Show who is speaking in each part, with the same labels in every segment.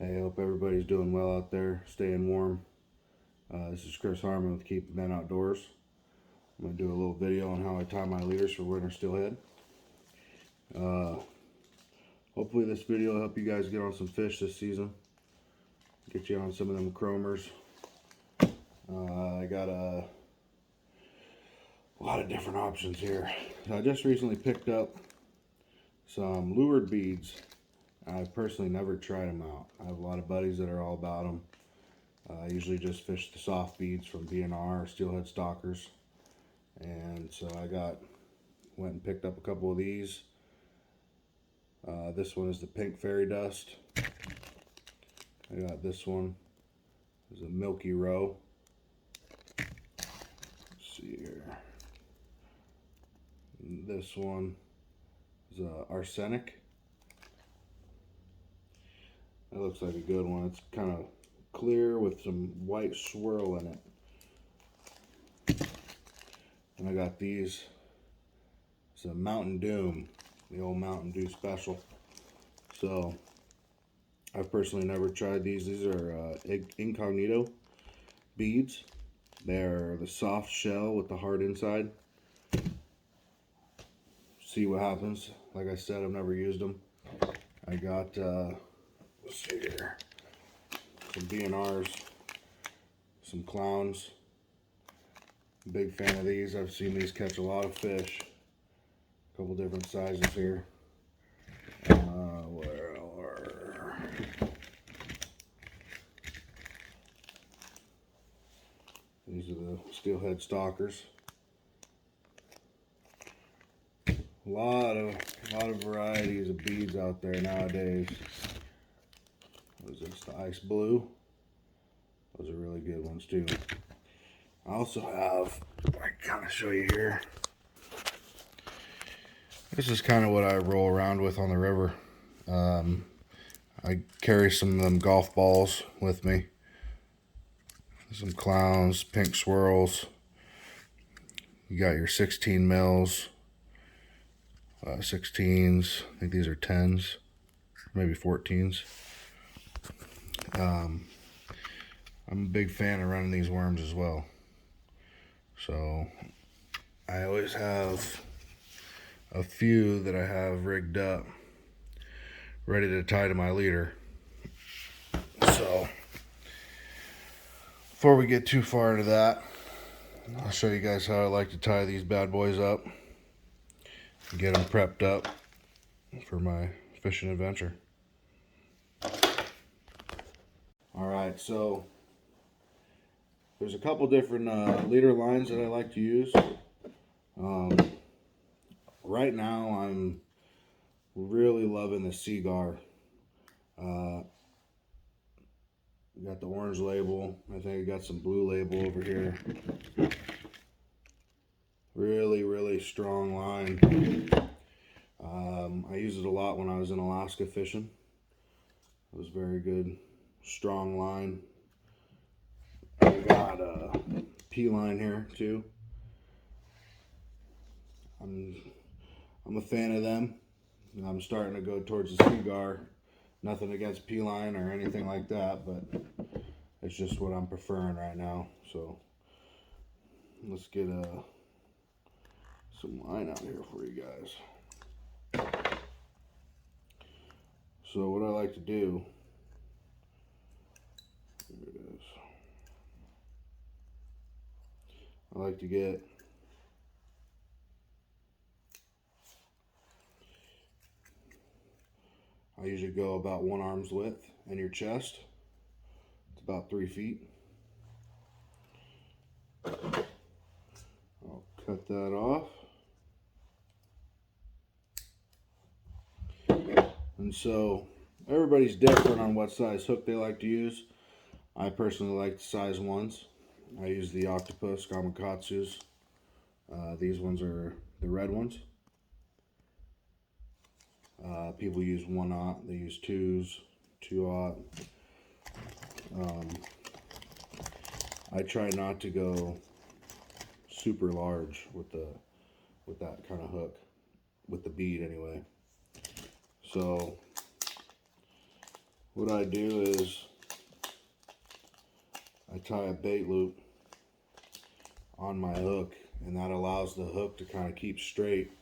Speaker 1: Hey, I hope everybody's doing well out there, staying warm. This is Chris Harmon with Keepumbent Outdoors. I'm going to do a little video on how I tie my leaders for winter steelhead. Hopefully this video will help you guys get on some fish this season. Get you on some of them chromers. I got a lot of different options here. I just recently picked up some lured beads. I've personally never tried them out. I have a lot of buddies that are all about them. I usually just fish the soft beads from BNR or Steelhead Stalkers. And so went and picked up a couple of these. This one is the pink fairy dust. I got this one. It's a milky roe. Let's see here. And this one is arsenic. That looks like a good one. It's kind of clear with some white swirl in it. And I got these. It's a Mountain Doom, the old Mountain Dew special. So I've personally never tried these. These are incognito beads. They're the soft shell with the hard inside. See what happens. Like I said, I've never used them. I got let's see here, some BNRs, some clowns. Big fan of these. I've seen these catch a lot of fish. A couple different sizes here. Where are these? Are the Steelhead Stalkers. A lot of varieties of beads out there nowadays. What is this? The ice blue. Those are really good ones too. I also have, I can kind of show you here. This is kind of what I roll around with on the river. I carry some of them golf balls with me. Some clowns, pink swirls. You got your 16 mils, 16s. I think these are 10s, maybe 14s. I'm a big fan of running these worms as well. So I always have a few that I have rigged up, ready to tie to my leader. So before we get too far into that, I'll show you guys how I like to tie these bad boys up and get them prepped up for my fishing adventure. Alright, so there's a couple different leader lines that I like to use. Right now I'm really loving the Seagar. Got the orange label. I think I got some blue label over here. Really strong line. I used it a lot when I was in Alaska fishing. It was very good, strong line. I got a P line here too. I'm a fan of them. I'm starting to go towards the Seagar. Nothing against P line or anything like that, but it's just what I'm preferring right now. So let's get some line out here for you guys. So what I like to do, here it is. I like to get I usually go about 1 arm's width in your chest. It's about 3 feet. I'll cut that off. And so everybody's different on what size hook they like to use. I personally like the size 1s. I use the Octopus Gamakatsus. These ones are the red ones. People use 1/0, they use 2s, 2/0. I try not to go super large with that kind of hook, with the bead anyway. So what I do is I tie a bait loop on my hook, and that allows the hook to kind of keep straight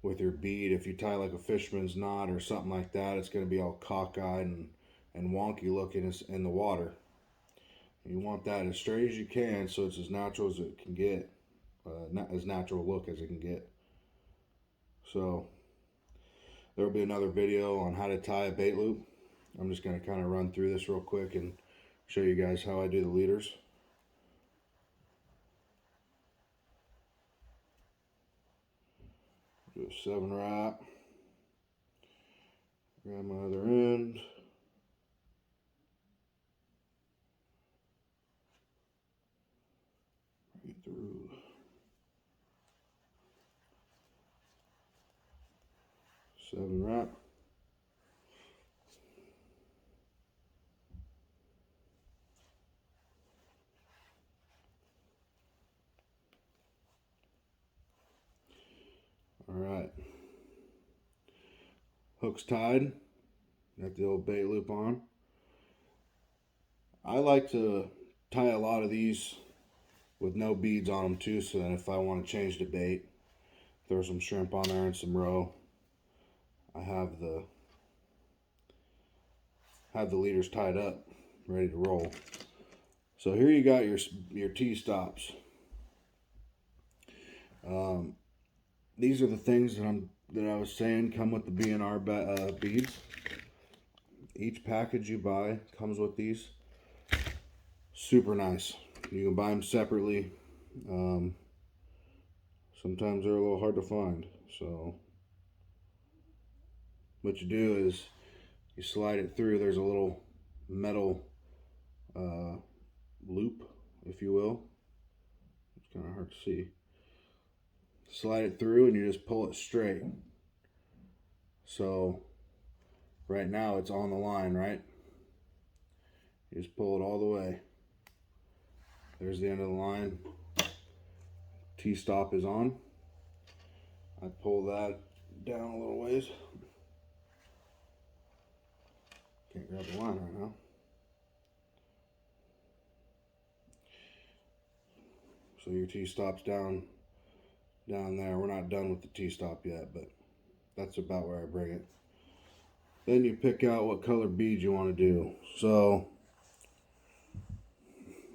Speaker 1: with your bead. If you tie like a fisherman's knot or something like that, it's going to be all cockeyed and wonky looking in the water. You want that as straight as you can, so it's as natural as it can get, not as natural look as it can get. So there will be another video on how to tie a bait loop. I'm just going to kind of run through this real quick and show you guys how I do the leaders. Do a 7 wrap. Grab my other end. Right through. 7 wrap. Alright. Hook's tied. Got the old bait loop on. I like to tie a lot of these with no beads on them too, so that if I want to change the bait, throw some shrimp on there and some roe, I have the leaders tied up, ready to roll. So here you got your T-stops. These are the things that I was saying come with the B&R beads. Each package you buy comes with these. Super nice. You can buy them separately. Sometimes they're a little hard to find. So what you do is you slide it through. There's a little metal loop, if you will. It's kind of hard to see. Slide it through and you just pull it straight. So right now it's on the line, right? You just pull it all the way. There's the end of the line. T-stop is on. I pull that down a little ways. Can't grab the line right now. So your T-stop's down there. We're not done with the T-stop yet, but that's about where I bring it. Then you pick out what color bead you want to do. So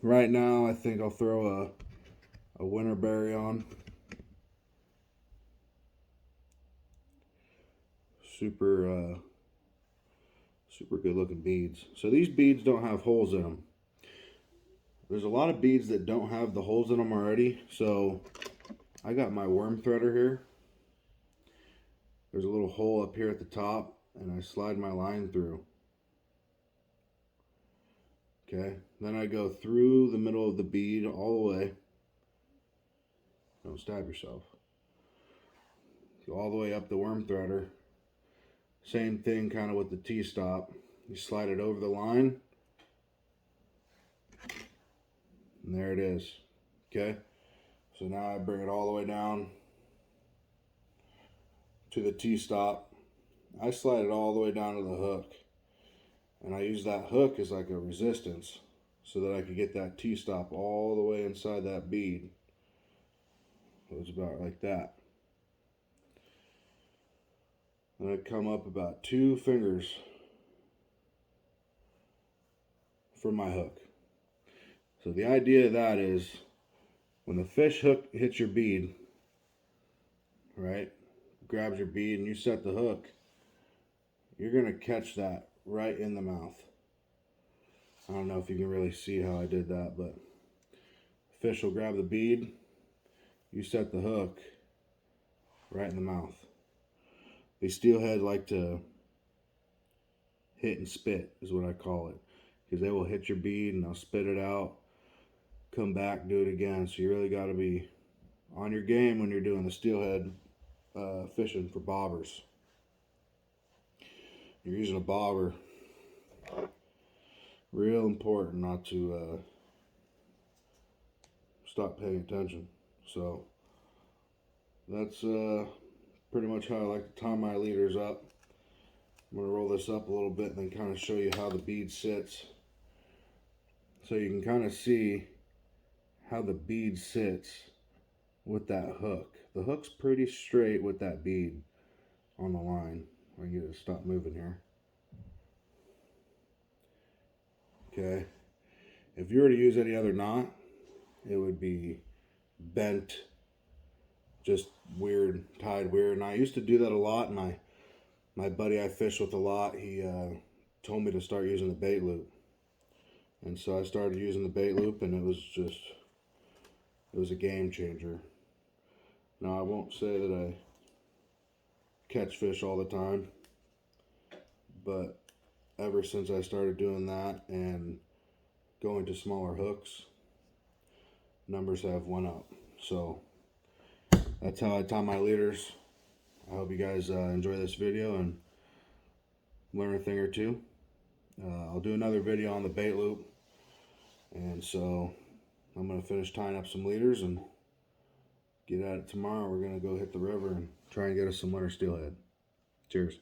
Speaker 1: right now I think I'll throw a winterberry on. Super good looking beads. So these beads don't have holes in them. There's a lot of beads that don't have the holes in them already. So I got my worm threader here. There's a little hole up here at the top, and I slide my line through. Okay, then I go through the middle of the bead all the way. Don't stab yourself. Go all the way up the worm threader. Same thing kind of with the T-stop. You slide it over the line. And there it is. Okay, so now I bring it all the way down to the T-stop. I slide it all the way down to the hook. And I use that hook as like a resistance so that I could get that T-stop all the way inside that bead. So it's about like that. And I come up about 2 fingers from my hook. So the idea of that is when the fish hook hits your bead, right, grabs your bead and you set the hook, you're going to catch that right in the mouth. I don't know if you can really see how I did that, but fish will grab the bead, you set the hook right in the mouth. The steelhead like to hit and spit is what I call it, because they will hit your bead and they'll spit it out, come back, do it again. So you really got to be on your game when you're doing the steelhead fishing for bobbers. You're using a bobber, real important not to stop paying attention. So that's pretty much how I like to tie my leaders up. I'm going to roll this up a little bit and then kind of show you how the bead sits. So you can kind of see how the bead sits with that hook. The hook's pretty straight with that bead on the line. I get it to stop moving here. Okay. If you were to use any other knot, it would be bent, just weird, tied weird. And I used to do that a lot. And my buddy I fish with a lot, he told me to start using the bait loop. And so I started using the bait loop, and it was a game changer. Now, I won't say that I catch fish all the time, but ever since I started doing that and going to smaller hooks, numbers have went up. So that's how I tie my leaders. I hope you guys enjoy this video and learn a thing or two. I'll do another video on the bait loop, and so I'm going to finish tying up some leaders and get at it tomorrow. We're going to go hit the river and try and get us some winter steelhead. Cheers.